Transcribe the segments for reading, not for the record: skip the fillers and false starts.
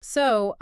So,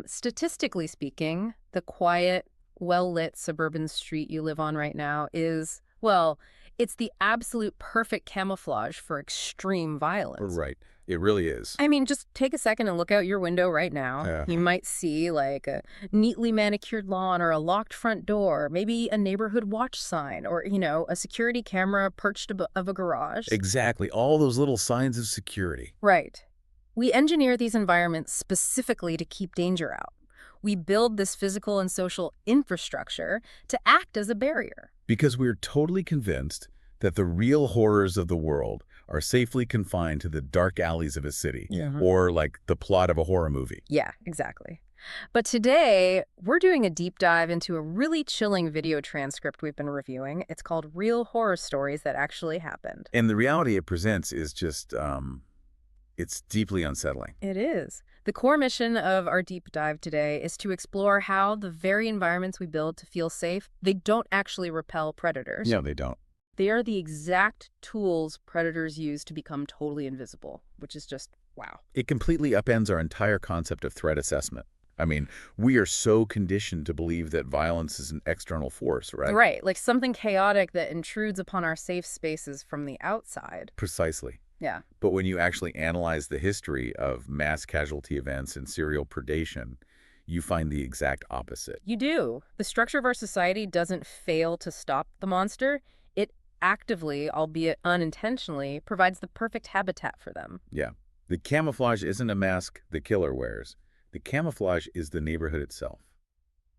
statistically speaking, the quiet, well-lit suburban street you live on right now is, well, it's the absolute perfect camouflage for extreme violence. Right. It really is. I mean, just take a second and look out your window right now. Yeah. You might see like a neatly manicured lawn or a locked front door, maybe a neighborhood watch sign or, a security camera perched above a garage. Exactly. All those little signs of security. Right. We engineer these environments specifically to keep danger out. We build this physical and social infrastructure to act as a barrier. Because we're totally convinced that the real horrors of the world are safely confined to the dark alleys of a city, Yeah. or like the plot of a horror movie. Yeah, exactly. But today, we're doing a deep dive into a really chilling video transcript we've been reviewing. It's called Real Horror Stories That Actually Happened. And the reality it presents is just, it's deeply unsettling. It is. The core mission of our deep dive today is to explore how the very environments we build to feel safe, they don't actually repel predators. No, they don't. They are the exact tools predators use to become totally invisible, which is just wow. It completely upends our entire concept of threat assessment. I mean, we are so conditioned to believe that violence is an external force, right? Right, like something chaotic that intrudes upon our safe spaces from the outside. Precisely. Yeah. But when you actually analyze the history of mass casualty events and serial predation, you find the exact opposite. You do. The structure of our society doesn't fail to stop the monster. It actively, albeit unintentionally, provides the perfect habitat for them. Yeah. The camouflage isn't a mask the killer wears. The camouflage is the neighborhood itself.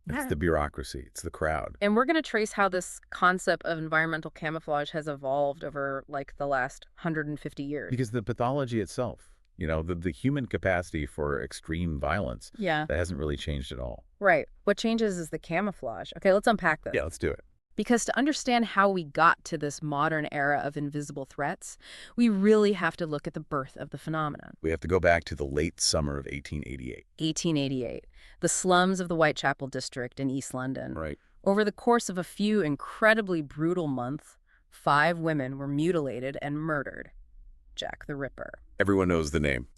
It's Yeah. the bureaucracy. It's the crowd. And we're going to trace how this concept of environmental camouflage has evolved over like the last 150 years. Because the pathology itself, the human capacity for extreme violence, Yeah. that hasn't really changed at all. Right. What changes is the camouflage. Okay, let's unpack this. Yeah, let's do it. Because to understand how we got to this modern era of invisible threats, we really have to look at the birth of the phenomenon. We have to go back to the late summer of 1888. 1888, the slums of the Whitechapel district in East London. Right. Over the course of a few incredibly brutal months, 5 women were mutilated and murdered. Jack the Ripper. Everyone knows the name.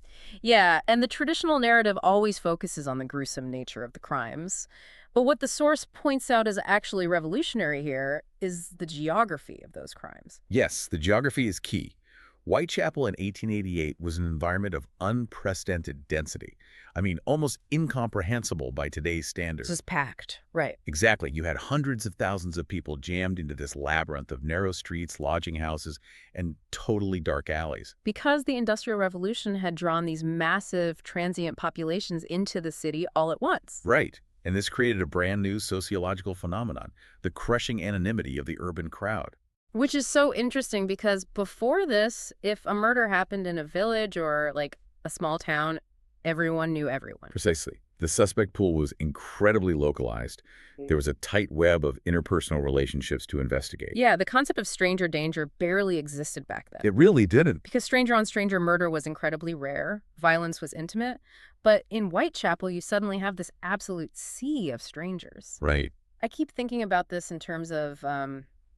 Yeah, and the traditional narrative always focuses on the gruesome nature of the crimes. But what the source points out as actually revolutionary here is the geography of those crimes. Yes, the geography is key. Whitechapel in 1888 was an environment of unprecedented density. I mean, almost incomprehensible by today's standards. This is packed. Right. Exactly. You had hundreds of thousands of people jammed into this labyrinth of narrow streets, lodging houses, and totally dark alleys. Because the Industrial Revolution had drawn these massive transient populations into the city all at once. Right. And this created a brand new sociological phenomenon, the crushing anonymity of the urban crowd. Which is so interesting because before this, if a murder happened in a village or like a small town, everyone knew everyone. Precisely. The suspect pool was incredibly localized. There was a tight web of interpersonal relationships to investigate. Yeah, the concept of stranger danger barely existed back then. It really didn't. Because stranger-on-stranger murder was incredibly rare, violence was intimate, but in Whitechapel, you suddenly have this absolute sea of strangers. Right. I keep thinking about this in terms of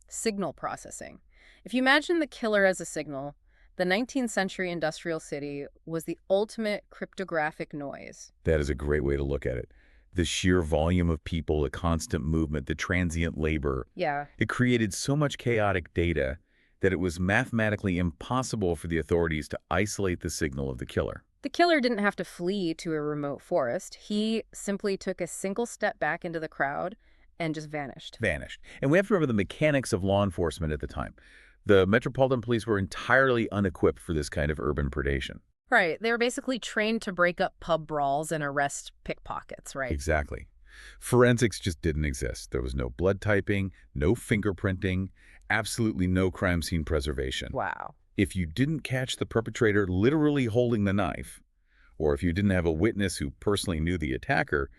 signal processing. If you imagine the killer as a signal, the 19th century industrial city was the ultimate cryptographic noise. That is a great way to look at it. The sheer volume of people, the constant movement, the transient labor. Yeah. It created so much chaotic data that it was mathematically impossible for the authorities to isolate the signal of the killer. The killer didn't have to flee to a remote forest. He simply took a single step back into the crowd and just vanished. Vanished. And we have to remember the mechanics of law enforcement at the time. The Metropolitan Police were entirely unequipped for this kind of urban predation. Right. They were basically trained to break up pub brawls and arrest pickpockets, right? Exactly. Forensics just didn't exist. There was no blood typing, no fingerprinting, absolutely no crime scene preservation. Wow. If you didn't catch the perpetrator literally holding the knife, or if you didn't have a witness who personally knew the attacker,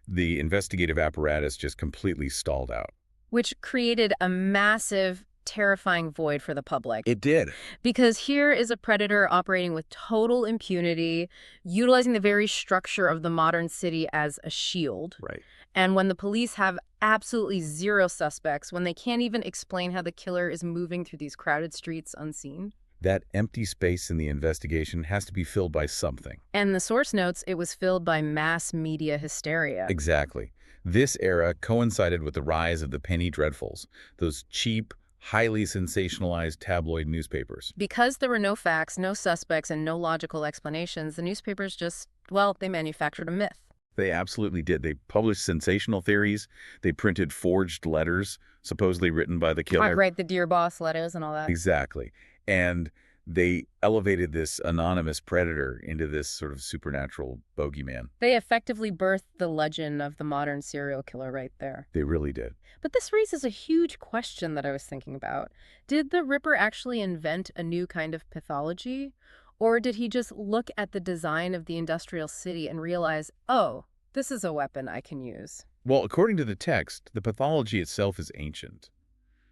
the investigative apparatus just completely stalled out. Which created a massive, terrifying void for the public. It did. Because here is a predator operating with total impunity, utilizing the very structure of the modern city as a shield. Right. And when the police have absolutely zero suspects, when they can't even explain how the killer is moving through these crowded streets unseen. That empty space in the investigation has to be filled by something. And the source notes it was filled by mass media hysteria. Exactly. This era coincided with the rise of the penny dreadfuls, those cheap, highly sensationalized tabloid newspapers. Because there were no facts, no suspects, and no logical explanations, the newspapers just, well, they manufactured a myth. They absolutely did. They published sensational theories. They printed forged letters, supposedly written by the killer. Right, the Dear Boss letters and all that. Exactly. And they elevated this anonymous predator into this sort of supernatural bogeyman. They effectively birthed the legend of the modern serial killer right there. They really did. But this raises a huge question that I was thinking about. Did the Ripper actually invent a new kind of pathology? Or did he just look at the design of the industrial city and realize, oh, this is a weapon I can use? Well, according to the text, the pathology itself is ancient.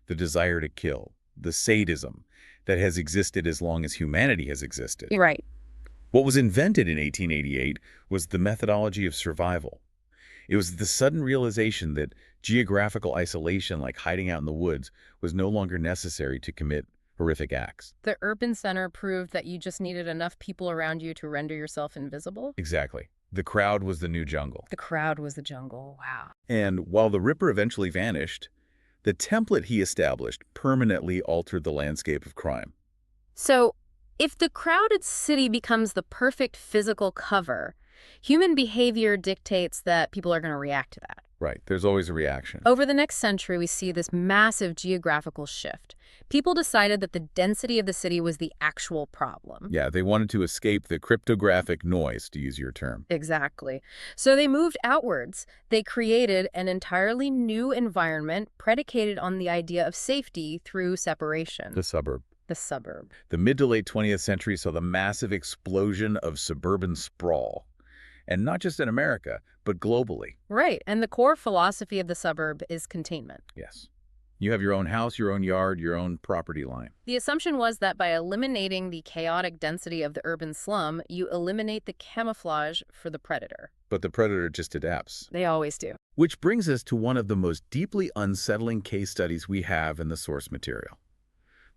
The desire to kill, the sadism that has existed as long as humanity has existed. Right. What was invented in 1888 was the methodology of survival. It was the sudden realization that geographical isolation, like hiding out in the woods, was no longer necessary to commit horrific acts. The urban center proved that you just needed enough people around you to render yourself invisible? Exactly. The crowd was the new jungle. The crowd was the jungle. Wow. And while the Ripper eventually vanished, the template he established permanently altered the landscape of crime. So, if the crowded city becomes the perfect physical cover, human behavior dictates that people are going to react to that. Right. There's always a reaction. Over the next century, we see this massive geographical shift. People decided that the density of the city was the actual problem. Yeah, they wanted to escape the cryptographic noise, to use your term. Exactly. So they moved outwards. They created an entirely new environment predicated on the idea of safety through separation. The suburb. The suburb. The mid to late 20th century saw the massive explosion of suburban sprawl. And not just in America, but globally. Right. And the core philosophy of the suburb is containment. Yes. You have your own house, your own yard, your own property line. The assumption was that by eliminating the chaotic density of the urban slum, you eliminate the camouflage for the predator. But the predator just adapts. They always do. Which brings us to one of the most deeply unsettling case studies we have in the source material.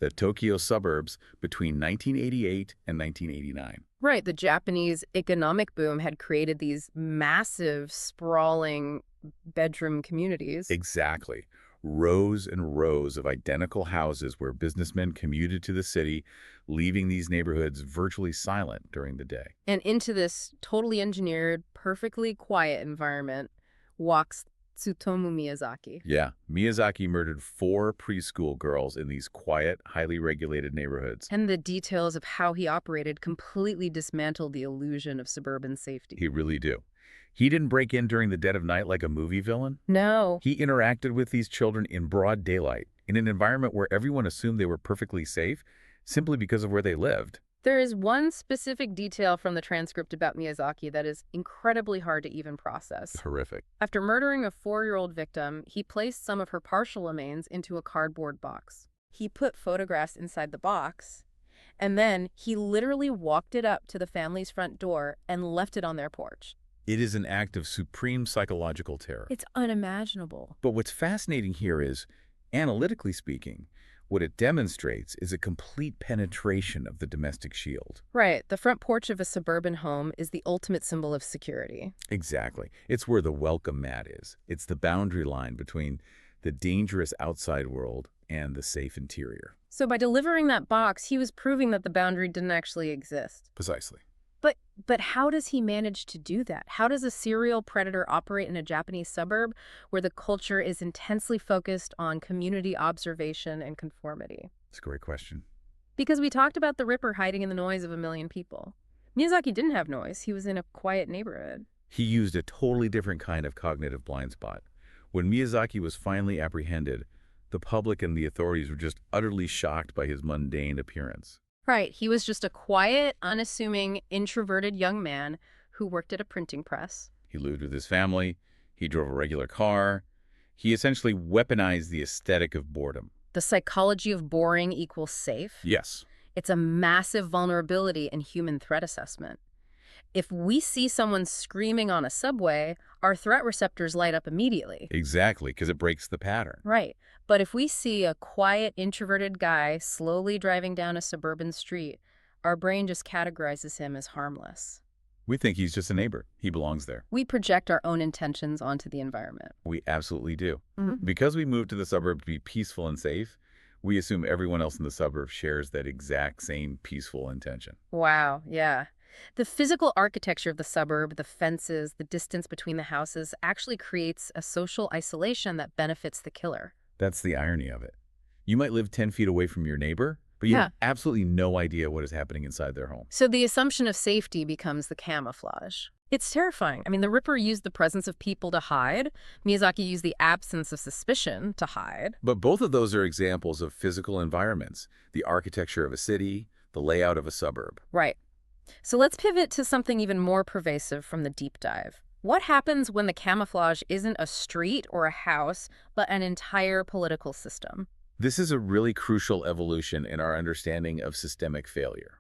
The Tokyo suburbs between 1988 and 1989. Right. The Japanese economic boom had created these massive, sprawling bedroom communities. Exactly. Rows and rows of identical houses where businessmen commuted to the city, leaving these neighborhoods virtually silent during the day. And into this totally engineered, perfectly quiet environment walks Tsutomu Miyazaki. Yeah, Miyazaki murdered 4 preschool girls in these quiet, highly regulated neighborhoods. And the details of how he operated completely dismantled the illusion of suburban safety. He really do. He didn't break in during the dead of night like a movie villain. No. He interacted with these children in broad daylight, in an environment where everyone assumed they were perfectly safe, simply because of where they lived. There is one specific detail from the transcript about Miyazaki that is incredibly hard to even process. Horrific. After murdering a 4-year-old victim, he placed some of her partial remains into a cardboard box. He put photographs inside the box, and then he literally walked it up to the family's front door and left it on their porch. It is an act of supreme psychological terror. It's unimaginable. But what's fascinating here is, analytically speaking, what it demonstrates is a complete penetration of the domestic shield. Right. The front porch of a suburban home is the ultimate symbol of security. Exactly. It's where the welcome mat is. It's the boundary line between the dangerous outside world and the safe interior. So by delivering that box, he was proving that the boundary didn't actually exist. Precisely. But how does he manage to do that? How does a serial predator operate in a Japanese suburb where the culture is intensely focused on community observation and conformity? That's a great question. Because we talked about the Ripper hiding in the noise of a million people. Miyazaki didn't have noise. He was in a quiet neighborhood. He used a totally different kind of cognitive blind spot. When Miyazaki was finally apprehended, the public and the authorities were just utterly shocked by his mundane appearance. Right. He was just a quiet, unassuming, introverted young man who worked at a printing press. He lived with his family. He drove a regular car. He essentially weaponized the aesthetic of boredom. The psychology of boring equals safe. Yes. It's a massive vulnerability in human threat assessment. If we see someone screaming on a subway, our threat receptors light up immediately. Exactly, because it breaks the pattern. Right. But if we see a quiet, introverted guy slowly driving down a suburban street, our brain just categorizes him as harmless. We think he's just a neighbor. He belongs there. We project our own intentions onto the environment. We absolutely do. Mhm. Because we moved to the suburb to be peaceful and safe, we assume everyone else in the suburb shares that exact same peaceful intention. Wow, yeah. The physical architecture of the suburb, the fences, the distance between the houses, actually creates a social isolation that benefits the killer. That's the irony of it. You might live 10 feet away from your neighbor, but you Yeah. have absolutely no idea what is happening inside their home. So the assumption of safety becomes the camouflage. It's terrifying. I mean, the Ripper used the presence of people to hide. Miyazaki used the absence of suspicion to hide. But both of those are examples of physical environments, the architecture of a city, the layout of a suburb. Right. So let's pivot to something even more pervasive from the deep dive. What happens when the camouflage isn't a street or a house, but an entire political system? This is a really crucial evolution in our understanding of systemic failure.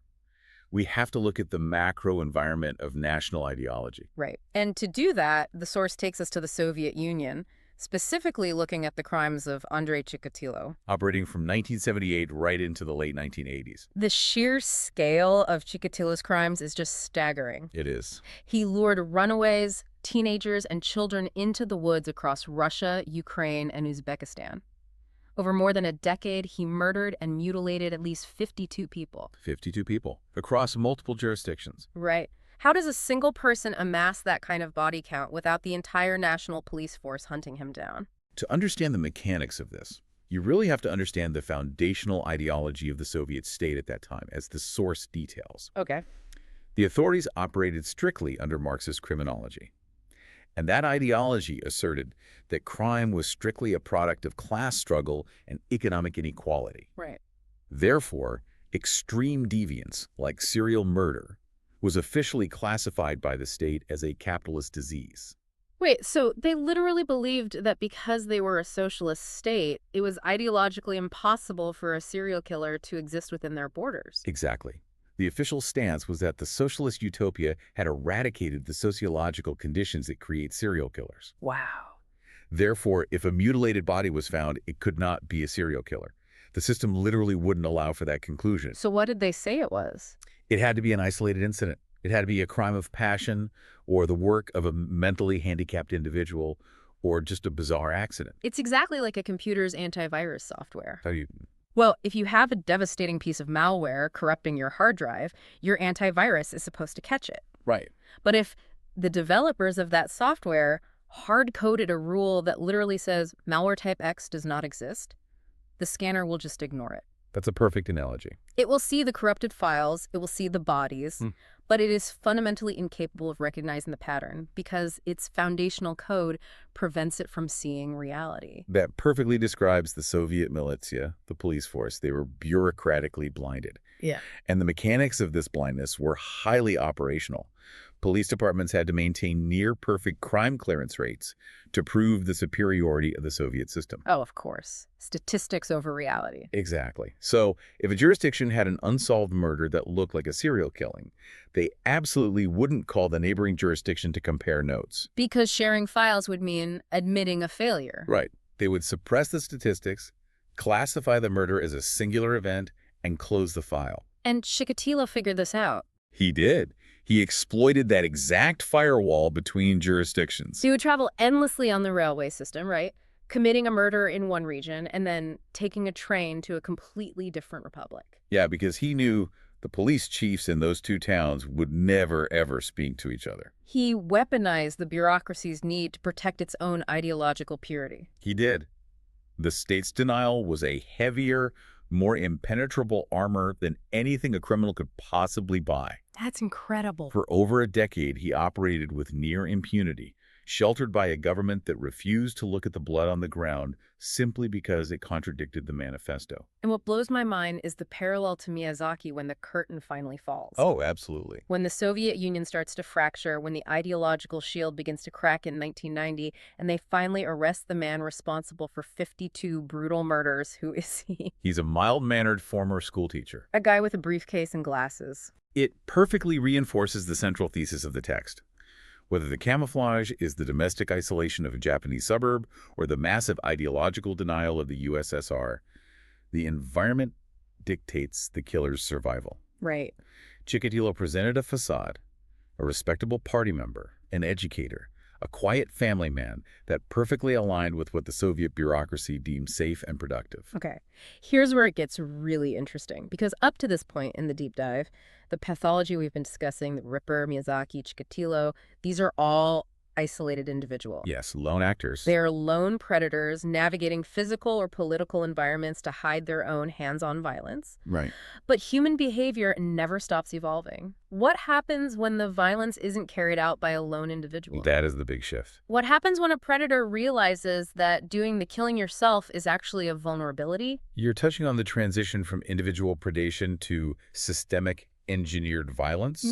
We have to look at the macro environment of national ideology. Right. And to do that, the source takes us to the Soviet Union, specifically looking at the crimes of Andrei Chikatilo. Operating from 1978 right into the late 1980s. The sheer scale of Chikatilo's crimes is just staggering. It is. He lured runaways, teenagers, and children into the woods across Russia, Ukraine, and Uzbekistan. Over more than a decade, he murdered and mutilated at least 52 people. 52 people across multiple jurisdictions. Right. How does a single person amass that kind of body count without the entire national police force hunting him down? To understand the mechanics of this, you really have to understand the foundational ideology of the Soviet state at that time, as the source details. Okay. The authorities operated strictly under Marxist criminology. And that ideology asserted that crime was strictly a product of class struggle and economic inequality. Right. Therefore, extreme deviance, like serial murder, was officially classified by the state as a capitalist disease. Wait, so they literally believed that because they were a socialist state, it was ideologically impossible for a serial killer to exist within their borders. Exactly. The official stance was that the socialist utopia had eradicated the sociological conditions that create serial killers. Wow. Therefore, if a mutilated body was found, it could not be a serial killer. The system literally wouldn't allow for that conclusion. So what did they say it was? It had to be an isolated incident. It had to be a crime of passion or the work of a mentally handicapped individual or just a bizarre accident. It's exactly like a computer's antivirus software. How do you... Well, if you have a devastating piece of malware corrupting your hard drive, your antivirus is supposed to catch it. Right. But if the developers of that software hard-coded a rule that literally says malware type X does not exist, the scanner will just ignore it. That's a perfect analogy. It will see the corrupted files, it will see the bodies, but it is fundamentally incapable of recognizing the pattern because its foundational code prevents it from seeing reality. That perfectly describes the Soviet militia, the police force. They were bureaucratically blinded. Yeah. And the mechanics of this blindness were highly operational. Police departments had to maintain near-perfect crime clearance rates to prove the superiority of the Soviet system. Oh, of course. Statistics over reality. Exactly. So if a jurisdiction had an unsolved murder that looked like a serial killing, they absolutely wouldn't call the neighboring jurisdiction to compare notes. Because sharing files would mean admitting a failure. Right. They would suppress the statistics, classify the murder as a singular event, and close the file. And Chikatilo figured this out. He did. He exploited that exact firewall between jurisdictions. So he would travel endlessly on the railway system, right? Committing a murder in one region and then taking a train to a completely different republic. Yeah, because he knew the police chiefs in those two towns would never, ever speak to each other. He weaponized the bureaucracy's need to protect its own ideological purity. He did. The state's denial was a heavier, more impenetrable armor than anything a criminal could possibly buy. That's incredible. For over a decade, he operated with near impunity, sheltered by a government that refused to look at the blood on the ground simply because it contradicted the manifesto. And what blows my mind is the parallel to Miyazaki when the curtain finally falls. Oh, absolutely. When the Soviet Union starts to fracture, when the ideological shield begins to crack in 1990, and they finally arrest the man responsible for 52 brutal murders, who is he? He's a mild-mannered former schoolteacher. A guy with a briefcase and glasses. It perfectly reinforces the central thesis of the text. Whether the camouflage is the domestic isolation of a Japanese suburb or the massive ideological denial of the USSR, the environment dictates the killer's survival. Right. Chikatilo presented a facade, a respectable party member, an educator, a quiet family man that perfectly aligned with what the Soviet bureaucracy deemed safe and productive. Okay. Here's where it gets really interesting, because up to this point in the deep dive, the pathology we've been discussing, the Ripper, Miyazaki, Chikatilo, these are all isolated individuals. Yes, lone actors. They are lone predators navigating physical or political environments to hide their own hands-on violence. Right. But human behavior never stops evolving. What happens when the violence isn't carried out by a lone individual? That is the big shift. What happens when a predator realizes that doing the killing yourself is actually a vulnerability? You're touching on the transition from individual predation to systemic engineered violence.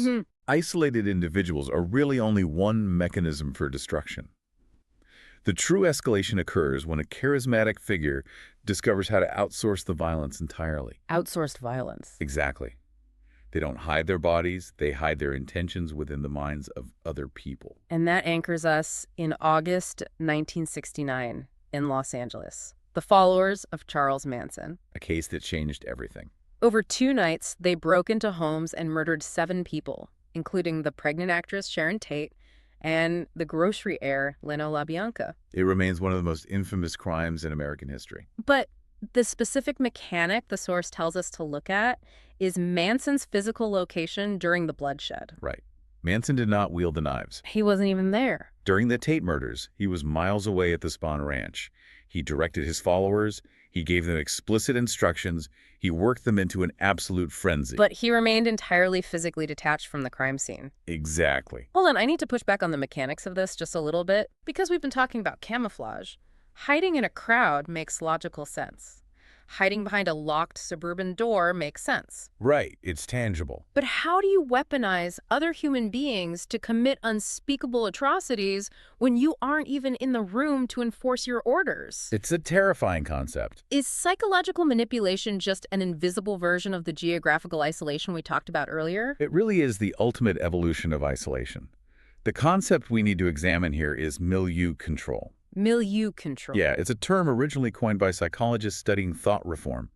Isolated individuals are really only one mechanism for destruction. The true escalation occurs when a charismatic figure discovers how to outsource the violence entirely. Outsourced violence. Exactly. They don't hide their bodies, they hide their intentions within the minds of other people. And that anchors us in August 1969 in Los Angeles. The followers of Charles Manson. A case that changed everything. Over 2 nights, they broke into homes and murdered 7 people, including the pregnant actress Sharon Tate and the grocery heir Leno LaBianca. It remains one of the most infamous crimes in American history. But the specific mechanic the source tells us to look at is Manson's physical location during the bloodshed. Right. Manson did not wield the knives. He wasn't even there. During the Tate murders, he was miles away at the Spahn Ranch. He directed his followers, he gave them explicit instructions, he worked them into an absolute frenzy. But he remained entirely physically detached from the crime scene. Exactly. Hold on, I need to push back on the mechanics of this just a little bit. Because we've been talking about camouflage, hiding in a crowd makes logical sense. Hiding behind a locked suburban door makes sense. Right, it's tangible. But how do you weaponize other human beings to commit unspeakable atrocities when you aren't even in the room to enforce your orders? It's a terrifying concept. Is psychological manipulation just an invisible version of the geographical isolation we talked about earlier? It really is the ultimate evolution of isolation. The concept we need to examine here is milieu control. Milieu control. Yeah, it's a term originally coined by psychologists studying thought reform.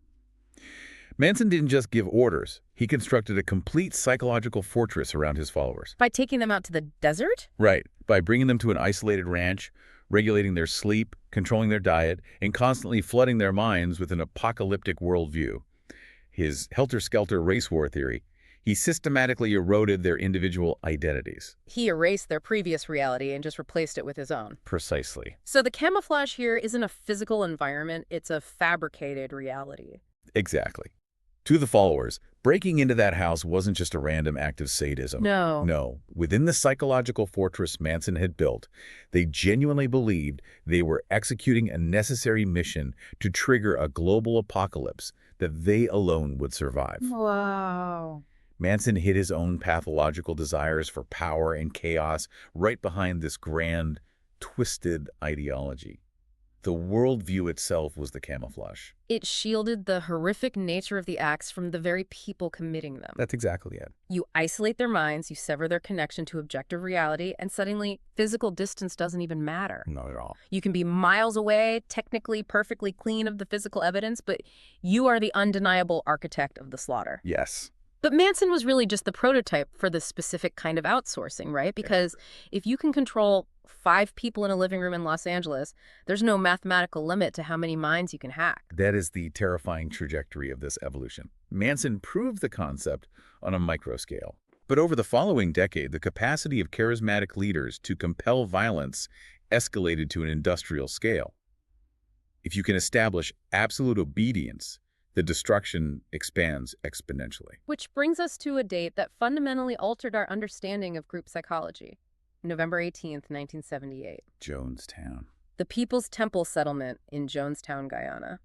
Manson didn't just give orders. He constructed a complete psychological fortress around his followers. By taking them out to the desert? Right, by bringing them to an isolated ranch, regulating their sleep, controlling their diet, and constantly flooding their minds with an apocalyptic worldview. His helter-skelter race war theory. He systematically eroded their individual identities. He erased their previous reality and just replaced it with his own. Precisely. So the camouflage here isn't a physical environment, it's a fabricated reality. Exactly. To the followers, breaking into that house wasn't just a random act of sadism. No. No. Within the psychological fortress Manson had built, they genuinely believed they were executing a necessary mission to trigger a global apocalypse that they alone would survive. Wow. Manson hid his own pathological desires for power and chaos right behind this grand, twisted ideology. The worldview itself was the camouflage. It shielded the horrific nature of the acts from the very people committing them. That's exactly it. You isolate their minds, you sever their connection to objective reality, and suddenly physical distance doesn't even matter. Not at all. You can be miles away, technically perfectly clean of the physical evidence, but you are the undeniable architect of the slaughter. Yes. But Manson was really just the prototype for the specific kind of outsourcing, right? Because if you can control 5 people in a living room in Los Angeles, there's no mathematical limit to how many minds you can hack. That is the terrifying trajectory of this evolution. Manson proved the concept on a micro scale. But over the following decade, the capacity of charismatic leaders to compel violence escalated to an industrial scale. If you can establish absolute obedience, the destruction expands exponentially. Which brings us to a date that fundamentally altered our understanding of group psychology. November 18th, 1978. Jonestown. The People's Temple settlement in Jonestown, Guyana.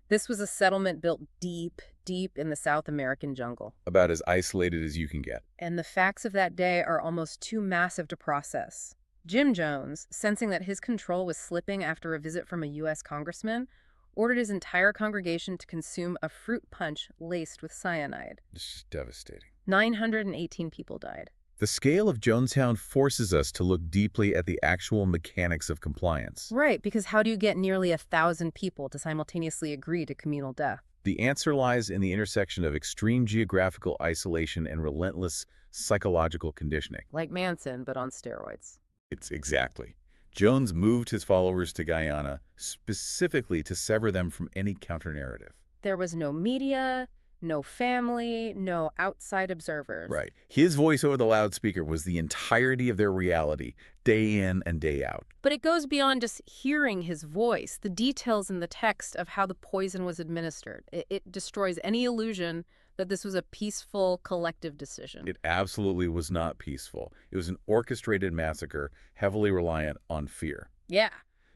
This was a settlement built deep, deep in the South American jungle. About as isolated as you can get. And the facts of that day are almost too massive to process. Jim Jones, sensing that his control was slipping after a visit from a U.S. congressman, ordered his entire congregation to consume a fruit punch laced with cyanide. This is devastating. 918 people died. The scale of Jonestown forces us to look deeply at the actual mechanics of compliance. Right, because how do you get nearly 1,000 people to simultaneously agree to communal death? The answer lies in the intersection of extreme geographical isolation and relentless psychological conditioning. Like Manson, but on steroids. It's exactly. Jones moved his followers to Guyana specifically to sever them from any counter-narrative. There was no media, no family, no outside observers. Right. His voice over the loudspeaker was the entirety of their reality, day in and day out. But it goes beyond just hearing his voice, the details in the text of how the poison was administered. It destroys any illusion that this was a peaceful, collective decision. It absolutely was not peaceful. It was an orchestrated massacre, heavily reliant on fear. Yeah.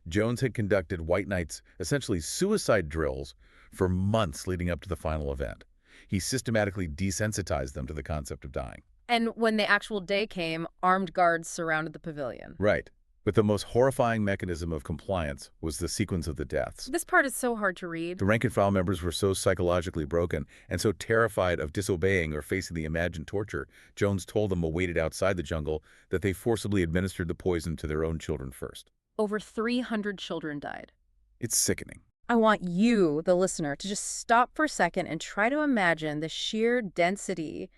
Jones had conducted White Knights, essentially suicide drills, for months leading up to the final event. He systematically desensitized them to the concept of dying. And when the actual day came, armed guards surrounded the pavilion. Right. But the most horrifying mechanism of compliance was the sequence of the deaths. This part is so hard to read. The rank-and-file members were so psychologically broken and so terrified of disobeying or facing the imagined torture, Jones told them awaited outside the jungle that they forcibly administered the poison to their own children first. Over 300 children died. It's sickening. I want you, the listener, to just stop for a second and try to imagine the sheer density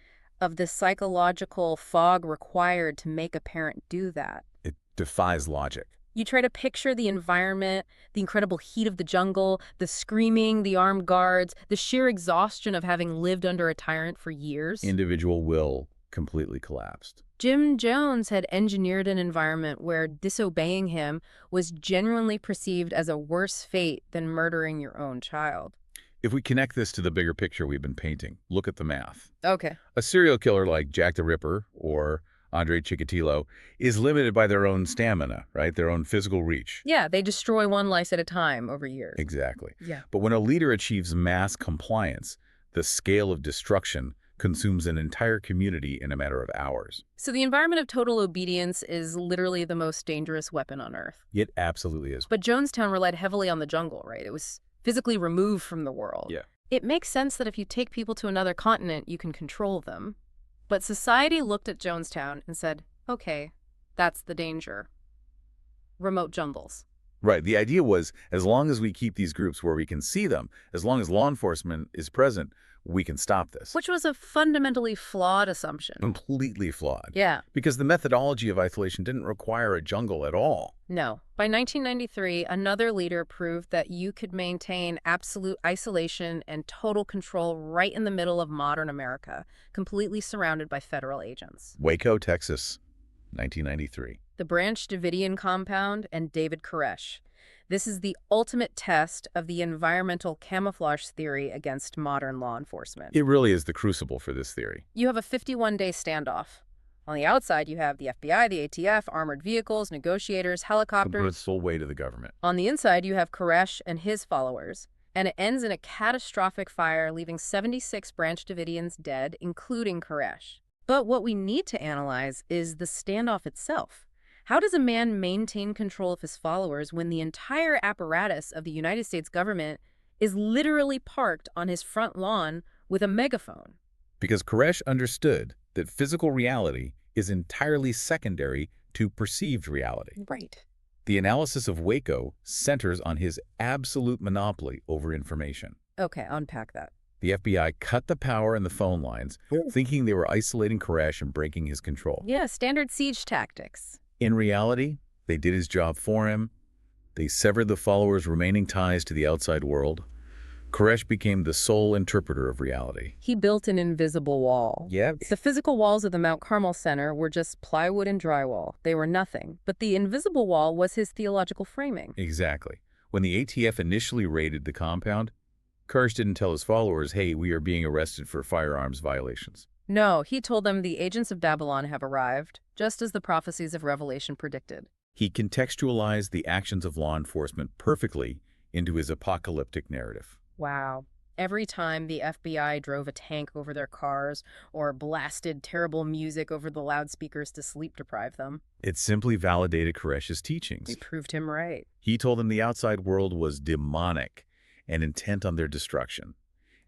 of the psychological fog required to make a parent do that. It defies logic. You try to picture the environment, the incredible heat of the jungle, the screaming, the armed guards, the sheer exhaustion of having lived under a tyrant for years. Individual will completely collapsed. Jim Jones had engineered an environment where disobeying him was genuinely perceived as a worse fate than murdering your own child. If we connect this to the bigger picture we've been painting, look at the math. Okay. A serial killer like Jack the Ripper or Andre Chikatilo is limited by their own stamina, right? Their own physical reach. Yeah, they destroy one life at a time over years. Exactly. Yeah. But when a leader achieves mass compliance, the scale of destruction consumes an entire community in a matter of hours. So the environment of total obedience is literally the most dangerous weapon on Earth. It absolutely is. But Jonestown relied heavily on the jungle, right? It was physically removed from the world. Yeah. It makes sense that if you take people to another continent, you can control them. But society looked at Jonestown and said, okay, that's the danger. Remote jungles. Right. The idea was, as long as we keep these groups where we can see them, as long as law enforcement is present, we can stop this. Which was a fundamentally flawed assumption. Completely flawed. Yeah. Because the methodology of isolation didn't require a jungle at all. No. By 1993, another leader proved that you could maintain absolute isolation and total control right in the middle of modern America, completely surrounded by federal agents. Waco, Texas, 1993. The Branch Davidian compound and David Koresh. This is the ultimate test of the environmental camouflage theory against modern law enforcement. It really is the crucible for this theory. You have a 51-day standoff. On the outside, you have the FBI, the ATF, armored vehicles, negotiators, helicopters. The full weight of the government. On the inside, you have Koresh and his followers. And it ends in a catastrophic fire, leaving 76 Branch Davidians dead, including Koresh. But what we need to analyze is the standoff itself. How does a man maintain control of his followers when the entire apparatus of the United States government is literally parked on his front lawn with a megaphone? Because Koresh understood that physical reality is entirely secondary to perceived reality. Right. The analysis of Waco centers on his absolute monopoly over information. Okay, unpack that. The FBI cut the power in the phone lines, thinking they were isolating Koresh and breaking his control. Yeah, standard siege tactics. In reality, they did his job for him. They severed the followers' remaining ties to the outside world. Koresh became the sole interpreter of reality. He built an invisible wall. Yeah. The physical walls of the Mount Carmel Center were just plywood and drywall. They were nothing. But the invisible wall was his theological framing. Exactly. When the ATF initially raided the compound, Koresh didn't tell his followers, hey, we are being arrested for firearms violations. No, he told them the agents of Babylon have arrived, just as the prophecies of Revelation predicted. He contextualized the actions of law enforcement perfectly into his apocalyptic narrative. Wow. Every time the FBI drove a tank over their cars or blasted terrible music over the loudspeakers to sleep deprive them, It simply validated Koresh's we teachings. proved him right. He told them the outside world was demonic and intent on their destruction.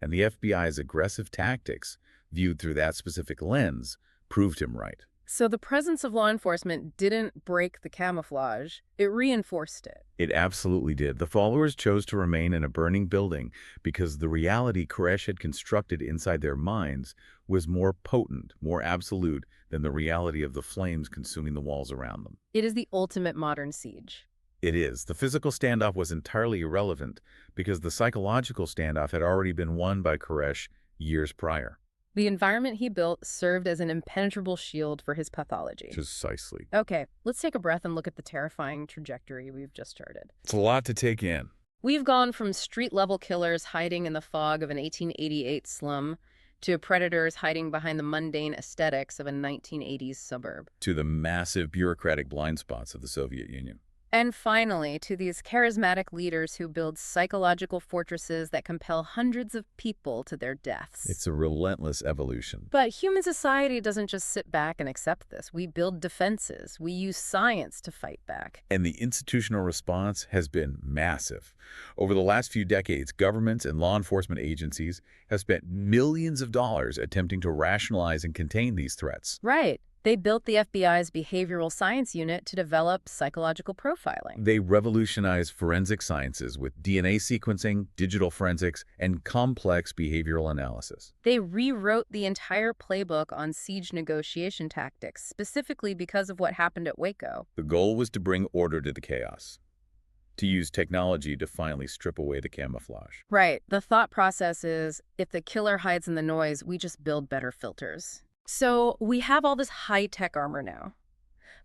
And the FBI's aggressive tactics, viewed through that specific lens, proved him right. So the presence of law enforcement didn't break the camouflage, it reinforced it. It absolutely did. The followers chose to remain in a burning building because the reality Koresh had constructed inside their minds was more potent, more absolute than the reality of the flames consuming the walls around them. It is the ultimate modern siege. It is. The physical standoff was entirely irrelevant because the psychological standoff had already been won by Koresh years prior. The environment he built served as an impenetrable shield for his pathology. Precisely. Okay, let's take a breath and look at the terrifying trajectory we've just charted. It's a lot to take in. We've gone from street-level killers hiding in the fog of an 1888 slum to predators hiding behind the mundane aesthetics of a 1980s suburb. To the massive bureaucratic blind spots of the Soviet Union. And finally, to these charismatic leaders who build psychological fortresses that compel hundreds of people to their deaths. It's a relentless evolution. But human society doesn't just sit back and accept this. We build defenses. We use science to fight back. And the institutional response has been massive. Over the last few decades, governments and law enforcement agencies have spent millions of dollars attempting to rationalize and contain these threats. Right. They built the FBI's behavioral science unit to develop psychological profiling. They revolutionized forensic sciences with DNA sequencing, digital forensics, and complex behavioral analysis. They rewrote the entire playbook on siege negotiation tactics, specifically because of what happened at Waco. The goal was to bring order to the chaos, to use technology to finally strip away the camouflage. Right. The thought process is, if the killer hides in the noise, we just build better filters. So we have all this high-tech armor now.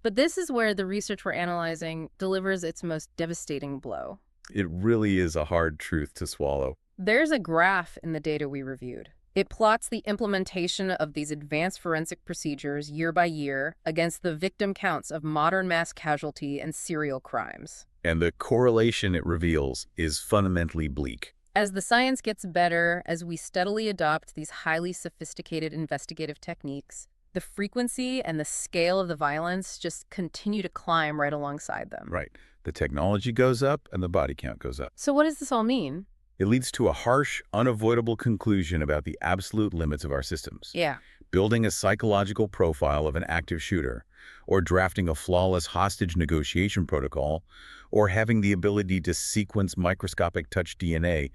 But this is where the research we're analyzing delivers its most devastating blow. It really is a hard truth to swallow. There's a graph in the data we reviewed. It plots the implementation of these advanced forensic procedures year by year against the victim counts of modern mass casualty and serial crimes. And the correlation it reveals is fundamentally bleak. As the science gets better, as we steadily adopt these highly sophisticated investigative techniques, the frequency and the scale of the violence just continue to climb right alongside them. Right. The technology goes up and the body count goes up. So what does this all mean? It leads to a harsh, unavoidable conclusion about the absolute limits of our systems. Yeah. Building a psychological profile of an active shooter, or drafting a flawless hostage negotiation protocol, or having the ability to sequence microscopic touch DNA,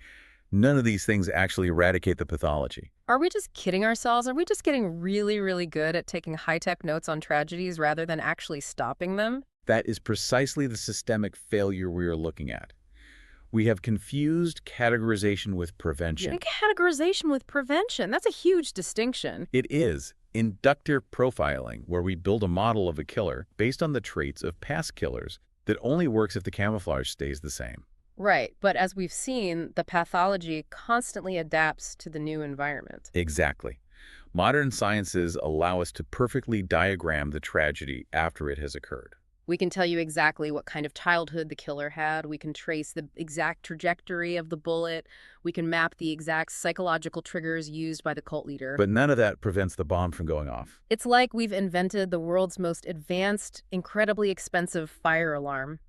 none of these things actually eradicate the pathology. Are we just kidding ourselves? Are we just getting really, really good at taking high-tech notes on tragedies rather than actually stopping them? That is precisely the systemic failure we are looking at. We have confused categorization with prevention. Categorization with prevention. That's a huge distinction. It is inductive profiling, where we build a model of a killer based on the traits of past killers that only works if the camouflage stays the same. Right, but as we've seen, the pathology constantly adapts to the new environment. Exactly. Modern sciences allow us to perfectly diagram the tragedy after it has occurred. We can tell you exactly what kind of childhood the killer had. We can trace the exact trajectory of the bullet. We can map the exact psychological triggers used by the cult leader. But none of that prevents the bomb from going off. It's like we've invented the world's most advanced, incredibly expensive fire alarm.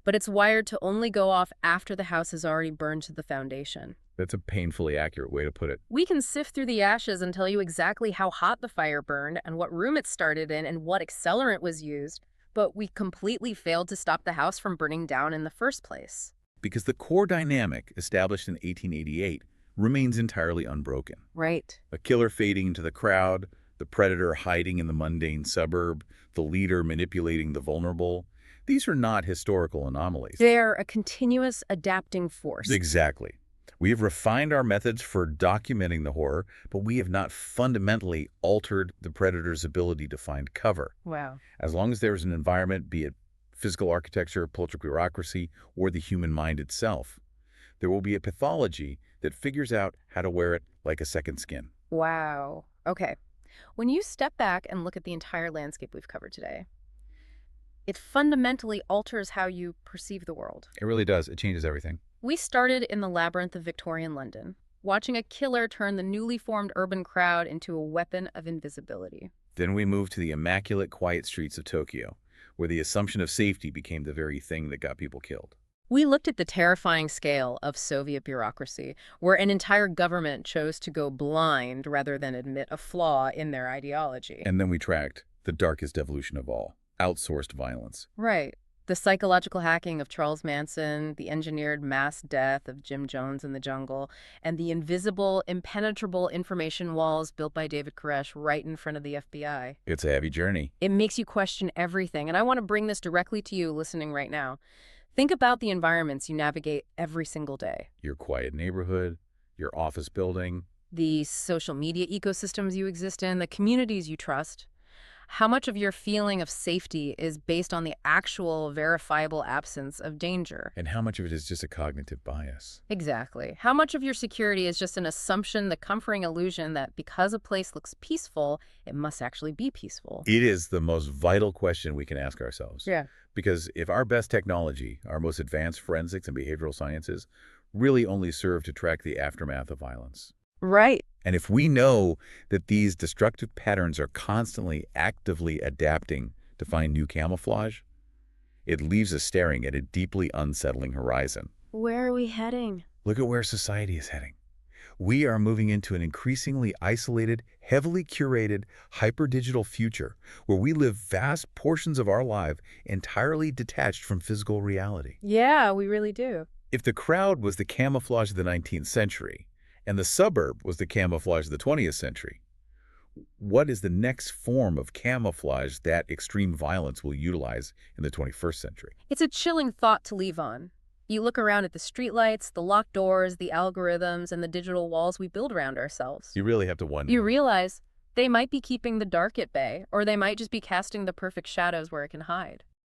But it's wired to only go off after the house has already burned to the foundation. That's a painfully accurate way to put it. We can sift through the ashes and tell you exactly how hot the fire burned and what room it started in and what accelerant was used. But we completely failed to stop the house from burning down in the first place. Because the core dynamic established in 1888 remains entirely unbroken. Right. A killer fading into the crowd, the predator hiding in the mundane suburb, the leader manipulating the vulnerable. These are not historical anomalies. They're a continuous adapting force. Exactly. We have refined our methods for documenting the horror, but we have not fundamentally altered the predator's ability to find cover. Wow. As long as there is an environment, be it physical architecture, political bureaucracy, or the human mind itself, there will be a pathology that figures out how to wear it like a second skin. Wow. Okay. When you step back and look at the entire landscape we've covered today, it fundamentally alters how you perceive the world. It really does. It changes everything. We started in the labyrinth of Victorian London, watching a killer turn the newly formed urban crowd into a weapon of invisibility. Then we moved to the immaculate, quiet streets of Tokyo, where the assumption of safety became the very thing that got people killed. We looked at the terrifying scale of Soviet bureaucracy, where an entire government chose to go blind rather than admit a flaw in their ideology. And then we tracked the darkest evolution of all, outsourced violence. Right. The psychological hacking of Charles Manson, the engineered mass death of Jim Jones in the jungle, and the invisible, impenetrable information walls built by David Koresh right in front of the FBI. It's a heavy journey. It makes you question everything, and I want to bring this directly to you listening right now. Think about the environments you navigate every single day. Your quiet neighborhood, your office building. The social media ecosystems you exist in, the communities you trust. How much of your feeling of safety is based on the actual verifiable absence of danger? And how much of it is just a cognitive bias? Exactly. How much of your security is just an assumption, the comforting illusion that because a place looks peaceful, it must actually be peaceful? It is the most vital question we can ask ourselves. Yeah. Because if our best technology, our most advanced forensics and behavioral sciences, really only serve to track the aftermath of violence, Right. and if we know that these destructive patterns are constantly actively adapting to find new camouflage, it leaves us staring at a deeply unsettling horizon. Where are we heading? Look at where society is heading. We are moving into an increasingly isolated, heavily curated, hyper-digital future where we live vast portions of our life entirely detached from physical reality. Yeah, we really do. If the crowd was the camouflage of the 19th century, and the suburb was the camouflage of the 20th century, what is the next form of camouflage that extreme violence will utilize in the 21st century? It's a chilling thought to leave on. You look around at the streetlights, the locked doors, the algorithms, and the digital walls we build around ourselves. You really have to wonder. You realize they might be keeping the dark at bay, or they might just be casting the perfect shadows where it can hide.